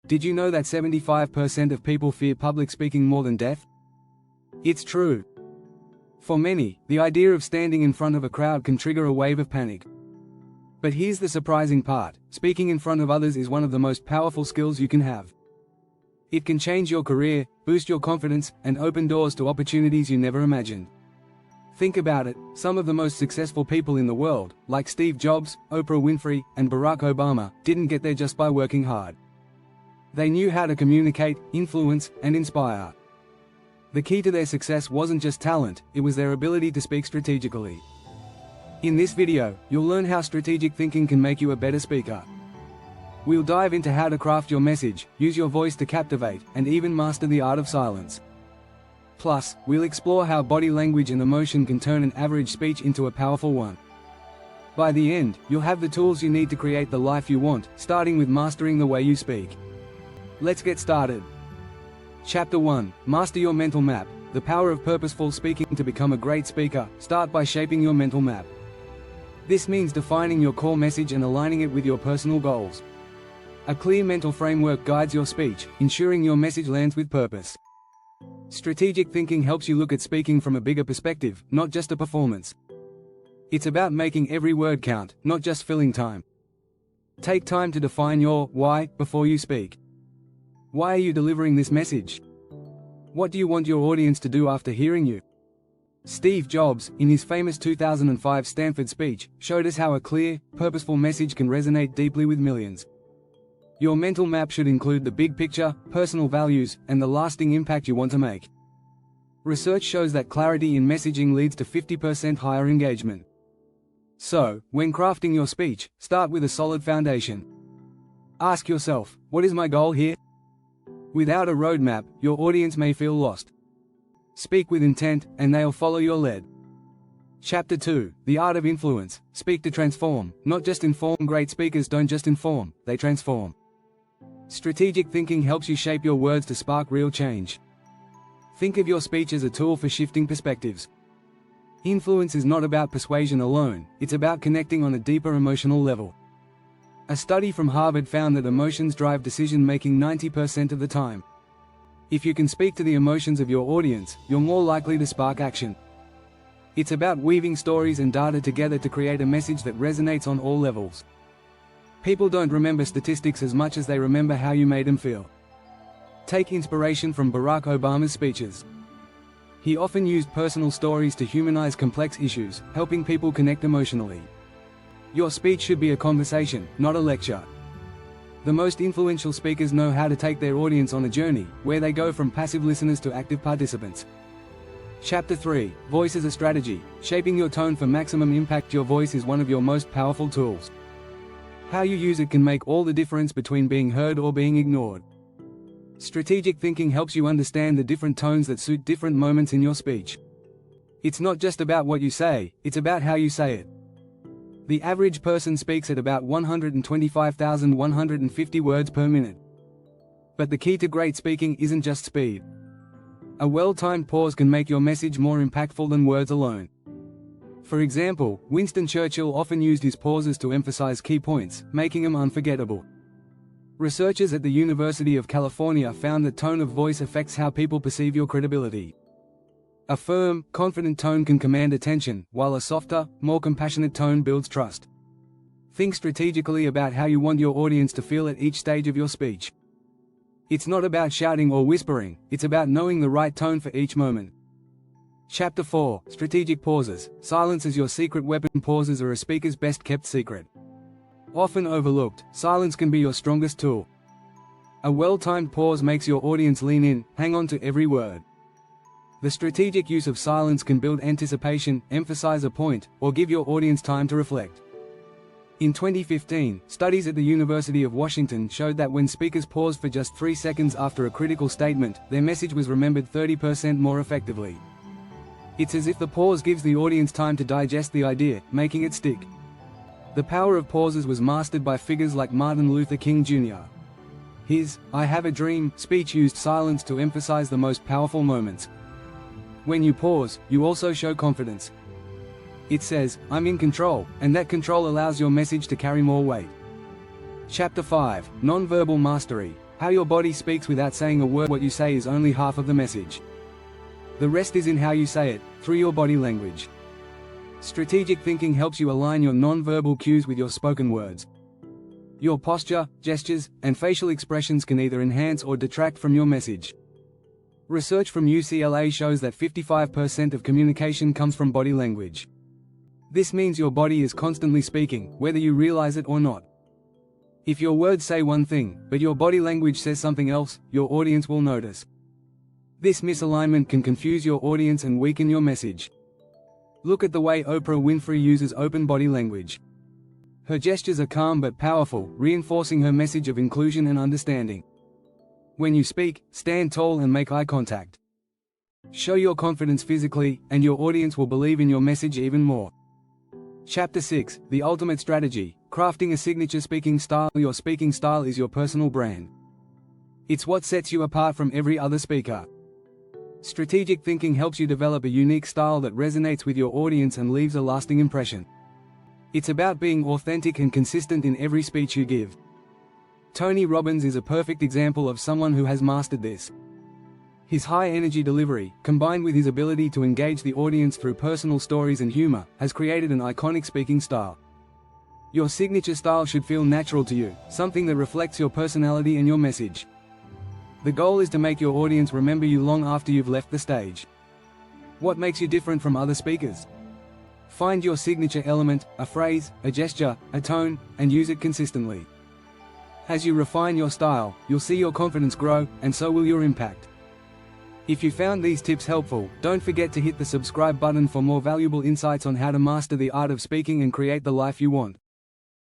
Did you know that 75% of people fear public speaking more than death? It's true. For many, the idea of standing in front of a crowd can trigger a wave of panic. But here's the surprising part: speaking in front of others is one of the most powerful skills you can have. It can change your career, boost your confidence, and open doors to opportunities you never imagined. Think about it, some of the most successful people in the world, like Steve Jobs, Oprah Winfrey, and Barack Obama, didn't get there just by working hard. They knew how to communicate, influence, and inspire. The key to their success wasn't just talent, it was their ability to speak strategically. In this video, you'll learn how strategic thinking can make you a better speaker. We'll dive into how to craft your message, use your voice to captivate, and even master the art of silence. Plus, we'll explore how body language and emotion can turn an average speech into a powerful one. By the end, you'll have the tools you need to create the life you want, starting with mastering the way you speak. Let's get started. Chapter 1: Master your mental map. The power of purposeful speaking. To become a great speaker, start by shaping your mental map. This means defining your core message and aligning it with your personal goals. A clear mental framework guides your speech, ensuring your message lands with purpose. Strategic thinking helps you look at speaking from a bigger perspective, not just a performance. It's about making every word count, not just filling time. Take time to define your why before you speak. Why are you delivering this message? What do you want your audience to do after hearing you? Steve Jobs, in his famous 2005 Stanford speech, showed us how a clear, purposeful message can resonate deeply with millions. Your mental map should include the big picture, personal values, and the lasting impact you want to make. Research shows that clarity in messaging leads to 50% higher engagement. So, when crafting your speech, start with a solid foundation. Ask yourself, what is my goal here? Without a roadmap, your audience may feel lost. Speak with intent, and they'll follow your lead. Chapter 2: The Art of Influence. Speak to transform, not just inform. Great speakers don't just inform, they transform. Strategic thinking helps you shape your words to spark real change. Think of your speech as a tool for shifting perspectives. Influence is not about persuasion alone, it's about connecting on a deeper emotional level. A study from Harvard found that emotions drive decision-making 90% of the time. If you can speak to the emotions of your audience, you're more likely to spark action. It's about weaving stories and data together to create a message that resonates on all levels. People don't remember statistics as much as they remember how you made them feel. Take inspiration from Barack Obama's speeches. He often used personal stories to humanize complex issues, helping people connect emotionally. Your speech should be a conversation, not a lecture. The most influential speakers know how to take their audience on a journey, where they go from passive listeners to active participants. Chapter 3: Voice as a Strategy. Shaping your tone for maximum impact. Your voice is one of your most powerful tools. How you use it can make all the difference between being heard or being ignored. Strategic thinking helps you understand the different tones that suit different moments in your speech. It's not just about what you say, it's about how you say it. The average person speaks at about 125,150 words per minute. But the key to great speaking isn't just speed. A well-timed pause can make your message more impactful than words alone. For example, Winston Churchill often used his pauses to emphasize key points, making them unforgettable. Researchers at the University of California found that tone of voice affects how people perceive your credibility. A firm, confident tone can command attention, while a softer, more compassionate tone builds trust. Think strategically about how you want your audience to feel at each stage of your speech. It's not about shouting or whispering, it's about knowing the right tone for each moment. Chapter 4: Strategic Pauses. Silence is your secret weapon. Pauses are a speaker's best kept secret. Often overlooked, silence can be your strongest tool. A well-timed pause makes your audience lean in, hang on to every word. The strategic use of silence can build anticipation, emphasize a point, or give your audience time to reflect. In 2015, studies at the University of Washington showed that when speakers paused for just 3 seconds after a critical statement, their message was remembered 30% more effectively. It's as if the pause gives the audience time to digest the idea, making it stick. The power of pauses was mastered by figures like Martin Luther King Jr. His "I Have a Dream" speech used silence to emphasize the most powerful moments. When you pause, you also show confidence. It says, "I'm in control," and that control allows your message to carry more weight. Chapter 5: Nonverbal Mastery. How your body speaks without saying a word. What you say is only half of the message. The rest is in how you say it, through your body language. Strategic thinking helps you align your non-verbal cues with your spoken words. Your posture, gestures, and facial expressions can either enhance or detract from your message. Research from UCLA shows that 55% of communication comes from body language. This means your body is constantly speaking, whether you realize it or not. If your words say one thing, but your body language says something else, your audience will notice. This misalignment can confuse your audience and weaken your message. Look at the way Oprah Winfrey uses open body language. Her gestures are calm but powerful, reinforcing her message of inclusion and understanding. When you speak, stand tall and make eye contact. Show your confidence physically, and your audience will believe in your message even more. Chapter 6: The Ultimate Strategy: Crafting a Signature Speaking Style. Your speaking style is your personal brand. It's what sets you apart from every other speaker. Strategic thinking helps you develop a unique style that resonates with your audience and leaves a lasting impression. It's about being authentic and consistent in every speech you give. Tony Robbins is a perfect example of someone who has mastered this. His high-energy delivery, combined with his ability to engage the audience through personal stories and humor, has created an iconic speaking style. Your signature style should feel natural to you, something that reflects your personality and your message. The goal is to make your audience remember you long after you've left the stage. What makes you different from other speakers? Find your signature element, a phrase, a gesture, a tone, and use it consistently. As you refine your style, you'll see your confidence grow, and so will your impact. If you found these tips helpful, don't forget to hit the subscribe button for more valuable insights on how to master the art of speaking and create the life you want.